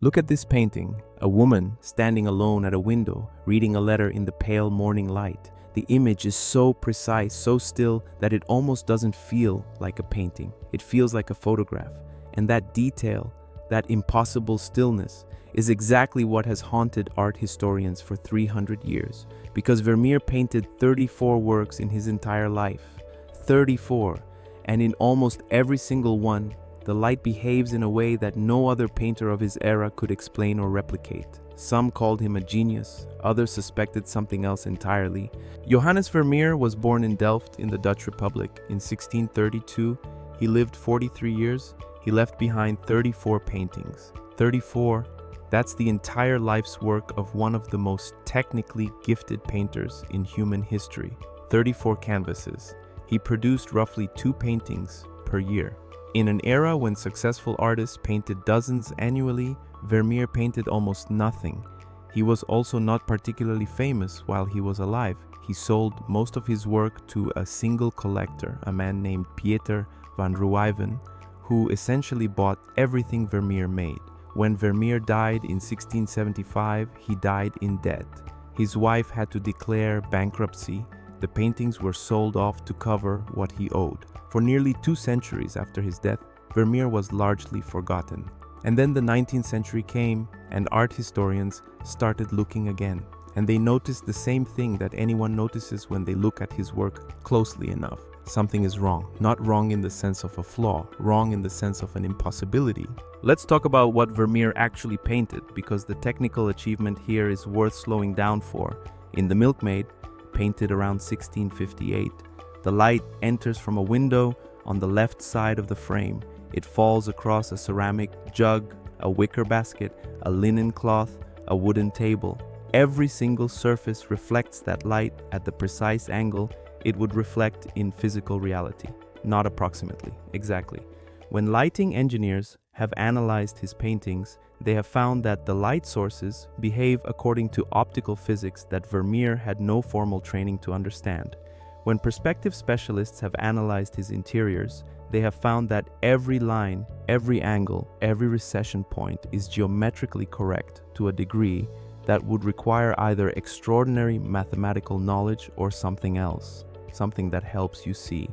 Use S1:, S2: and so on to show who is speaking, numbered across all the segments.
S1: Look at this painting, a woman standing alone at a window, reading a letter in the pale morning light. The image is so precise, so still, that it almost doesn't feel like a painting. It feels like a photograph. And that detail, that impossible stillness, is exactly what has haunted art historians for 300 years. Because Vermeer painted 34 works in his entire life. 34. And in almost every single one, the light behaves in a way that no other painter of his era could explain or replicate. Some called him a genius, others suspected something else entirely. Johannes Vermeer was born in Delft in the Dutch Republic in 1632. He lived 43 years. He left behind 34 paintings. 34, that's the entire life's work of one of the most technically gifted painters in human history. 34 canvases. He produced roughly 2 paintings per year. In an era when successful artists painted dozens annually, Vermeer painted almost nothing. He was also not particularly famous while he was alive. He sold most of his work to a single collector, a man named Pieter van Ruijven, who essentially bought everything Vermeer made. When Vermeer died in 1675, he died in debt. His wife had to declare bankruptcy. The paintings were sold off to cover what he owed. For nearly 2 centuries after his death, Vermeer was largely forgotten. And then the 19th century came, and art historians started looking again. And they noticed the same thing that anyone notices when they look at his work closely enough. Something is wrong. Not wrong in the sense of a flaw, wrong in the sense of an impossibility. Let's talk about what Vermeer actually painted, because the technical achievement here is worth slowing down for. In The Milkmaid, painted around 1658, the light enters from a window on the left side of the frame. It falls across a ceramic jug, a wicker basket, a linen cloth, a wooden table. Every single surface reflects that light at the precise angle it would reflect in physical reality, not approximately, exactly. When lighting engineers have analyzed his paintings, they have found that the light sources behave according to optical physics that Vermeer had no formal training to understand. When perspective specialists have analyzed his interiors, they have found that every line, every angle, every recession point is geometrically correct to a degree that would require either extraordinary mathematical knowledge or something else, something that helps you see.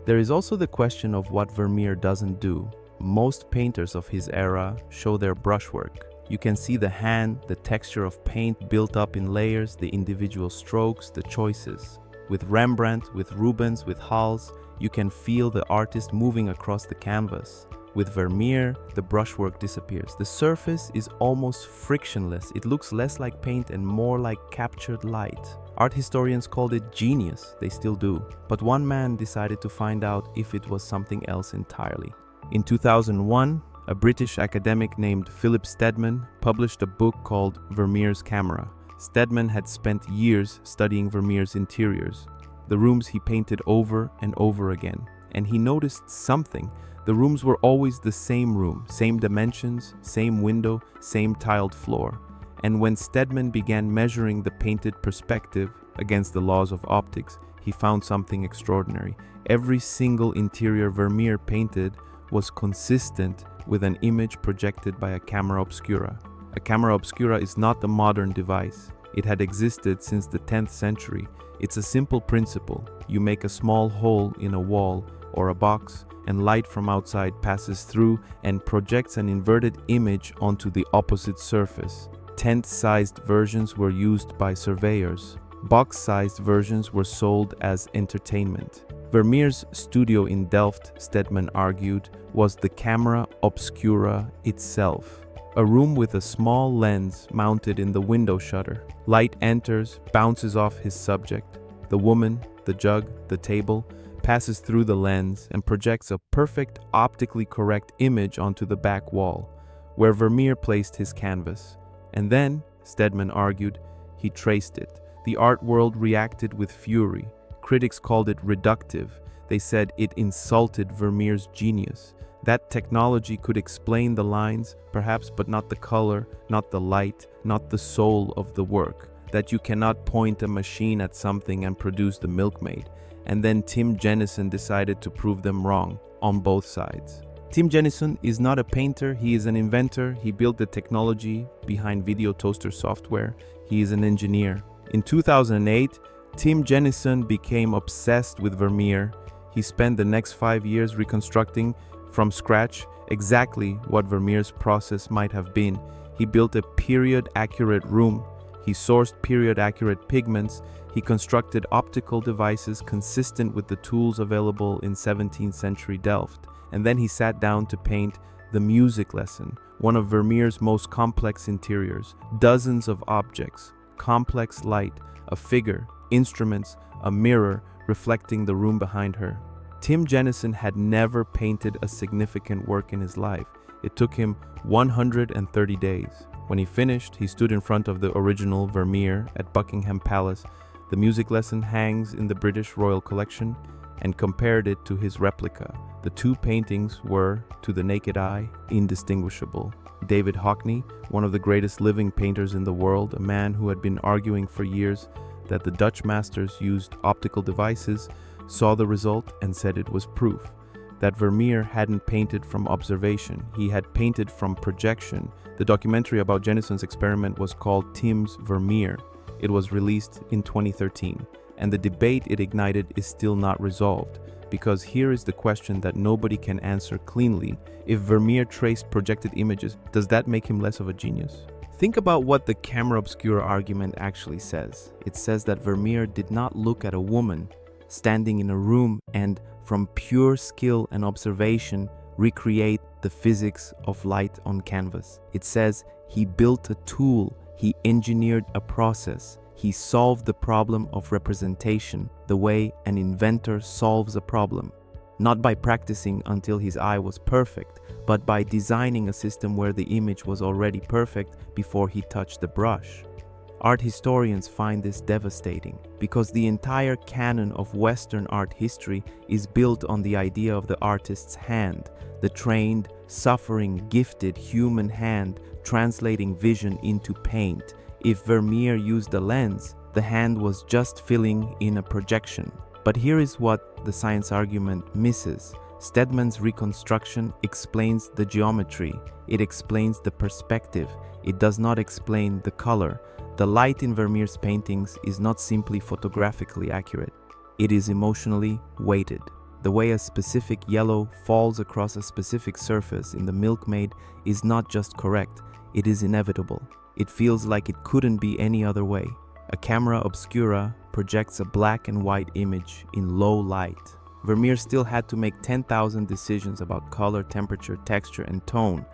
S1: There is also the question of what Vermeer doesn't do. Most painters of his era show their brushwork. You can see the hand, the texture of paint built up in layers, the individual strokes, the choices. With Rembrandt, with Rubens, with Hals, you can feel the artist moving across the canvas. With Vermeer, the brushwork disappears. The surface is almost frictionless. It looks less like paint and more like captured light. Art historians called it genius. They still do. But one man decided to find out if it was something else entirely. In 2001, a British academic named Philip Stedman published a book called Vermeer's Camera. Stedman had spent years studying Vermeer's interiors, the rooms he painted over and over again, and he noticed something. The rooms were always the same room, same dimensions, same window, same tiled floor. And when Stedman began measuring the painted perspective against the laws of optics, he found something extraordinary. Every single interior Vermeer painted was consistent with an image projected by a camera obscura. A camera obscura is not a modern device. It had existed since the 10th century. It's a simple principle. You make a small hole in a wall or a box, and light from outside passes through and projects an inverted image onto the opposite surface. Tent-sized versions were used by surveyors. Box-sized versions were sold as entertainment. Vermeer's studio in Delft, Stedman argued, was the camera obscura itself. A room with a small lens mounted in the window shutter. Light enters, bounces off his subject. The woman, the jug, the table, passes through the lens and projects a perfect optically correct image onto the back wall, where Vermeer placed his canvas. And then, Stedman argued, he traced it. The art world reacted with fury. Critics called it reductive. They said it insulted Vermeer's genius. That technology could explain the lines, perhaps, but not the color, not the light, not the soul of the work. That you cannot point a machine at something and produce the Milkmaid. And then Tim Jennison decided to prove them wrong, on both sides. Tim Jennison is not a painter, he is an inventor. He built the technology behind video toaster software. He is an engineer. In 2008, Tim Jennison became obsessed with Vermeer. He spent the next 5 years reconstructing from scratch exactly what Vermeer's process might have been. He built a period-accurate room. He sourced period-accurate pigments. He constructed optical devices consistent with the tools available in 17th century Delft. And then he sat down to paint the music lesson, one of Vermeer's most complex interiors. Dozens of objects, complex light, a figure, instruments, a mirror reflecting the room behind her. Tim Jennison had never painted a significant work in his life. It took him 130 days. When he finished, he stood in front of the original Vermeer at Buckingham Palace. The music lesson hangs in the British Royal Collection, and compared it to his replica. The two paintings were, to the naked eye, indistinguishable. David Hockney, one of the greatest living painters in the world, a man who had been arguing for years that the Dutch masters used optical devices, saw the result and said it was proof that Vermeer hadn't painted from observation, he had painted from projection. The documentary about Jennison's experiment was called Tim's Vermeer. It was released in 2013, and the debate it ignited is still not resolved, because here is the question that nobody can answer cleanly. If Vermeer traced projected images, does that make him less of a genius? Think about what the camera obscura argument actually says. It says that Vermeer did not look at a woman standing in a room and, from pure skill and observation, recreate the physics of light on canvas. It says he built a tool, he engineered a process, he solved the problem of representation the way an inventor solves a problem, not by practicing until his eye was perfect, but by designing a system where the image was already perfect before he touched the brush. Art historians find this devastating because the entire canon of Western art history is built on the idea of the artist's hand, the trained, suffering, gifted human hand translating vision into paint. If Vermeer used a lens, the hand was just filling in a projection. But here is what the science argument misses. Stedman's reconstruction explains the geometry. It explains the perspective. It does not explain the color. The light in Vermeer's paintings is not simply photographically accurate. It is emotionally weighted. The way a specific yellow falls across a specific surface in the Milkmaid is not just correct, it is inevitable. It feels like it couldn't be any other way. A camera obscura projects a black and white image in low light. Vermeer still had to make 10,000 decisions about color, temperature, texture, and tone.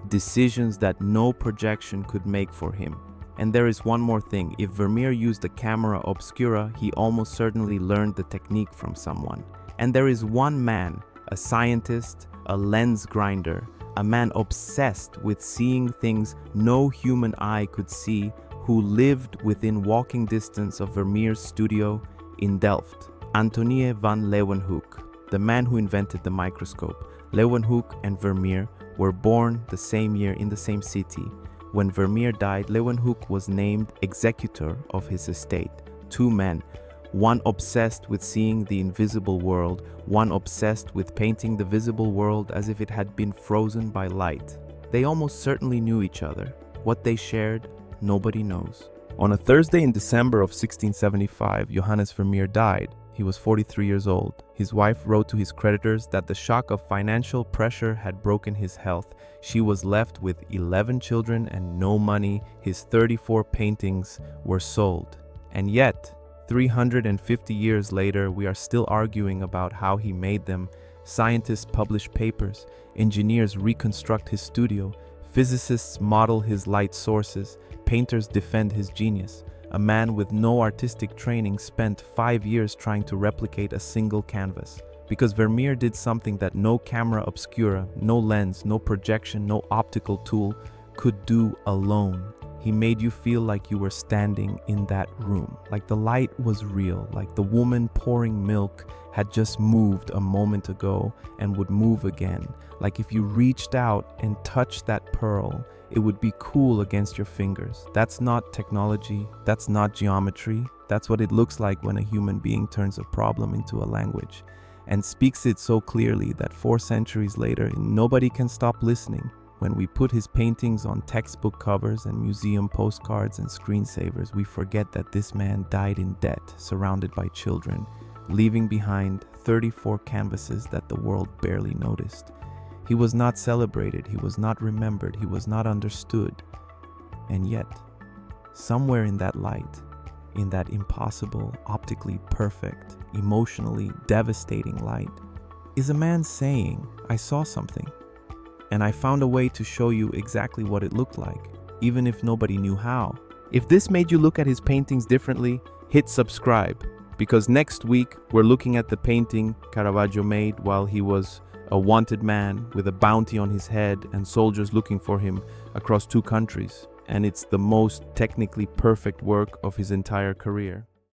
S1: Decisions that no projection could make for him. And there is one more thing. If Vermeer used a camera obscura, he almost certainly learned the technique from someone. And there is one man, a scientist, a lens grinder, a man obsessed with seeing things no human eye could see, who lived within walking distance of Vermeer's studio in Delft. Antonie van Leeuwenhoek, the man who invented the microscope. Leeuwenhoek and Vermeer were born the same year in the same city. When Vermeer died, Leeuwenhoek was named executor of his estate. Two men, one obsessed with seeing the invisible world, one obsessed with painting the visible world as if it had been frozen by light. They almost certainly knew each other. What they shared, nobody knows. On a Thursday in December of 1675, Johannes Vermeer died. He was 43 years old. His wife wrote to his creditors that the shock of financial pressure had broken his health. She was left with 11 children and no money. His 34 paintings were sold. And yet, 350 years later, we are still arguing about how he made them. Scientists publish papers, engineers reconstruct his studio, physicists model his light sources, painters defend his genius. A man with no artistic training spent 5 years trying to replicate a single canvas. Because Vermeer did something that no camera obscura, no lens, no projection, no optical tool could do alone. He made you feel like you were standing in that room, like the light was real, like the woman pouring milk had just moved a moment ago and would move again, like if you reached out and touched that pearl, it would be cool against your fingers. That's not technology, that's not geometry, that's what it looks like when a human being turns a problem into a language. and speaks it so clearly that 4 centuries later, nobody can stop listening. When we put his paintings on textbook covers and museum postcards and screensavers, we forget that this man died in debt, surrounded by children, leaving behind 34 canvases that the world barely noticed. He was not celebrated, he was not remembered, he was not understood. And yet, somewhere in that light, in that impossible, optically perfect, emotionally devastating light, is a man saying, "I saw something, and I found a way to show you exactly what it looked like, even if nobody knew how." If this made you look at his paintings differently, hit subscribe, because next week we're looking at the painting Caravaggio made while he was a wanted man with a bounty on his head and soldiers looking for him across 2 countries. And it's the most technically perfect work of his entire career.